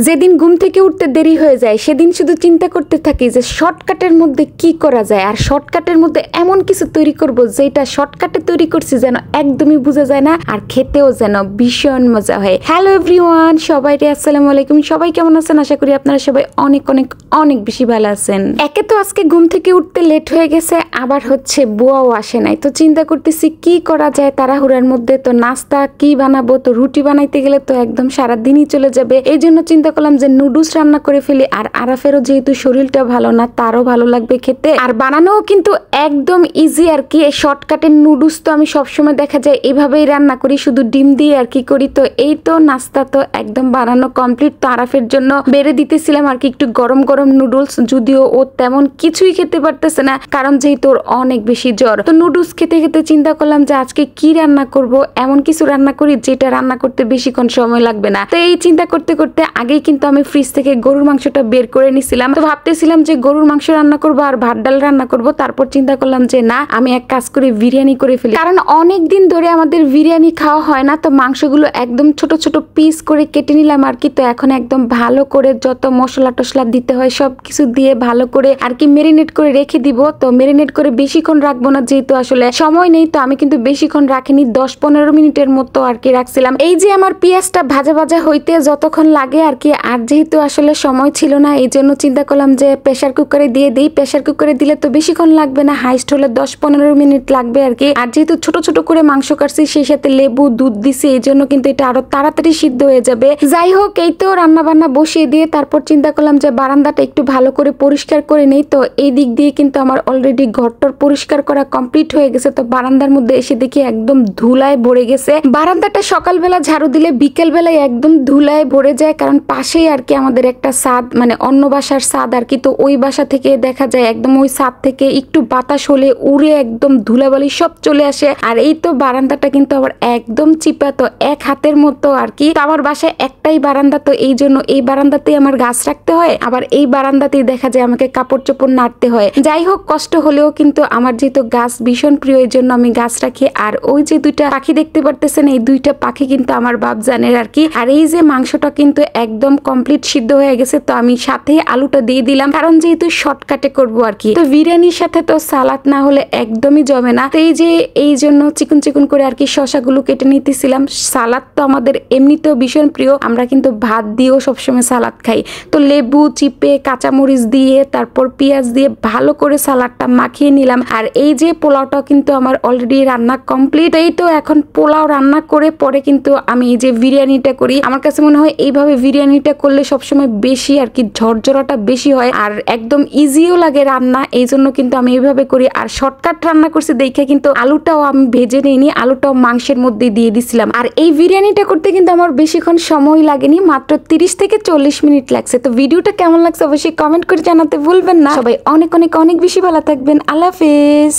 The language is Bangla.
যেদিন ঘুম থেকে উঠতে দেরি হয়ে যায় সেদিন শুধু চিন্তা করতে থাকি যে শর্টকাটের মধ্যে কি করা যায়, আর শর্টকাটের মধ্যে এমন কিছু তৈরি করব যেটা শর্টকাটে তৈরি করছি যেন একদমই বোঝা যায় না আর খেতেও যেন ভীষণ মজা হয়। হ্যালো এভরিওয়ান, সবাইকে আসসালামু আলাইকুম। সবাই কেমন আছেন? আশা করি আপনারা সবাই অনেক অনেক অনেক বেশি ভালো আছেন। একে তো আজকে ঘুম থেকে উঠতে লেট হয়ে গেছে, আবার হচ্ছে বুয়াও আসে নাই, তো চিন্তা করতেছি কি করা যায় তাড়াহুড়ার মধ্যে। তো নাস্তা কি বানাবো, তো রুটি বানাইতে গেলে তো একদম সারাদিনই চলে যাবে। এই জন্য চিন্তা করলাম যে নুডলস রান্না করে ফেলি, আর আরাফেরও যেহেতু শরীরটা ভালো না তারও ভালো লাগবে খেতে, আর বানানোও কিন্তু একদম ইজি আর কি। এই শর্টকাটের নুডলস তো আমি সবসময় দেখা যায় এইভাবেই রান্না করি, শুধু ডিম দিয়ে আর কি করি। তো এই তো নাস্তা তো একদম বানানো কমপ্লিট। তো আরাফের জন্য বেড়ে দিতেছিলাম আর কি একটু গরম গরম নুডলস, যদিও ও তেমন কিছুই খেতে পারতেছে না কারণ যেহেতু ওর অনেক বেশি জ্বর। তো নুডলস খেতে খেতে চিন্তা করলাম যে আজকে কি রান্না করব, এমন কিছু রান্না করি যেটা রান্না করতে বেশিক্ষণ সময় লাগবে না। তো এই চিন্তা করতে করতে আগেই কিন্তু আমি ফ্রিজ থেকে গরুর মাংসটা বের করে নিছিলাম। তো ভাবতেছিলাম যে গরুর মাংস রান্না করব আর ভাত ডাল রান্না করব, তারপর চিন্তা করলাম যে না, আমি এক কাজ করে বিরিয়ানি করে ফেলি, কারণ অনেক দিন ধরে আমাদের বিরিয়ানি খাওয়া হয় না। তো মাংসগুলো একদম ছোট ছোট পিস করে কেটে নিলাম আর কি। তো এখন একদম ভালো করে যত মশলা টসলা দিতে হয় সব কিছু দিয়ে ভালো করে আর কি মেরিনেট করে রেখে দিব। তো মেরিনেট করে বেশিক্ষণ রাখবো না, যেহেতু আসলে সময় নেই। তো আমি কিন্তু বেশিক্ষণ রাখিনি, 10-15 মিনিটের মতো আর কি রাখছিলাম। এই যে আমার পেঁয়াজটা ভাজা ভাজা হইতে যতক্ষণ লাগে আর কি, আর যেহেতু আসলে সময় ছিল না এই জন্য চিন্তা করলাম যে প্রেসার কুকারে দিয়ে দিই। প্রেসার কুকারে দিলে তো বেশিক্ষণ লাগবে না, হাইস্ট হলে 10-15 মিনিট লাগবে আর কি। আর যেহেতু ছোট ছোট করে মাংস কাটছি, সেই সাথে লেবু দুধ দিছি, এই জন্য কিন্তু এটা আরো তাড়াতাড়ি সিদ্ধ হয়ে যাবে। যাই হোক, এই তো রান্না বান্না বসিয়ে দিয়ে তারপর চিন্তা করলাম যে বারান্দাটা একটু ভালো করে পরিষ্কার করে নেই। তো এই দিক দিয়ে কিন্তু আমার অলরেডি ঘরটার পরিষ্কার করা কমপ্লিট হয়ে গেছে। তো বারান্দার মধ্যে এসে দেখি একদম ধুলায় ভরে গেছে। বারান্দাটা সকালবেলা ঝাড়ু দিলে বিকেল বেলায় একদম ধুলায় ভরে যায়, কারণ পাশেই আর কি আমাদের একটা ছাদ, মানে অন্য বাসার ছাদ আর কি। তো ওই বাসা থেকে দেখা যায় একদম ওই ছাদ থেকে একটু বাতাস হলে উড়ে একদম ধুলাবালি সব চলে আসে। আর এই তো বারান্দাটা কিন্তু আবার একদম চিপা, তো এক হাতের মতো আর কি। তো আমার বাসায় একটাই বারান্দা, তো এই জন্য এই বারান্দাতেই আমার গাছ রাখতে হয়, আবার এই বারান্দাতেই দেখা যায় আমাকে কাপড় চোপড় নাড়তে হয়। যাই হোক, কষ্ট হলেও কিন্তু আমার যেহেতু গাছ ভীষণ প্রিয় এই জন্য আমি গাছ রাখি। আর ওই যে দুইটা পাখি দেখতে পারতেছেন, এই দুইটা পাখি কিন্তু আমার বাপ জানের আর কি। আর এই যে মাংসটা কিন্তু একদম কমপ্লিট সিদ্ধ হয়ে গেছে, তো আমি সাথে আলুটা দিয়ে দিলাম, কারণ যেহেতু শর্টকাটে করবো আর কি। তো বিরিয়ানির সাথে তো সালাদ না হলে একদমই জমে না। তো এই যে এই জন্য চিকন চিকন করে আর কি শশাগুলো কেটে নিতেছিলাম। সালাদ তো আমাদের এমনিতেও ভীষণ প্রিয়, আমরা কিন্তু ভাত দিয়েও সবসময় সালাদ খাই। তো লেবু চিপে কাঁচামরিচ দিয়ে তারপর পেঁয়াজ দিয়ে ভালো করে সালাদটা মাখিয়ে নিলাম। আর এই যে পোলাওটাও কিন্তু আমার অলরেডি রান্না কমপ্লিট। এই তো এখন পোলাও রান্না করে পরে কিন্তু আমি এই যে বিরিয়ানিটা করি। আমার কাছে মনে হয় এইভাবে বিরিয়ানিটা করলে সবসময় বেশি আর কি ঝরঝরাটা বেশি হয় আর একদম ইজিও লাগে রান্না, এই জন্য কিন্তু আমি এইভাবে করি। আর শর্টকাট রান্না করছি দেখে কিন্তু আলুটাও আমি ভেজে নিইনি, আলুটাও মাংসের মধ্যে দিয়ে দিছিলাম। আর এই বিরিয়ানিটা করতে কিন্তু আমার বেশিক্ষণ সময় লাগেনি, মাত্র 30 থেকে 40 মিনিট লাগছে। তো ভিডিওটা কেমন লাগছে অবশ্যই কমেন্ট করে জানাতে ভুলবেন না। সবাই অনেক অনেক অনেক বেশি ভালো থাকবেন। আল্লাহ হাফেজ।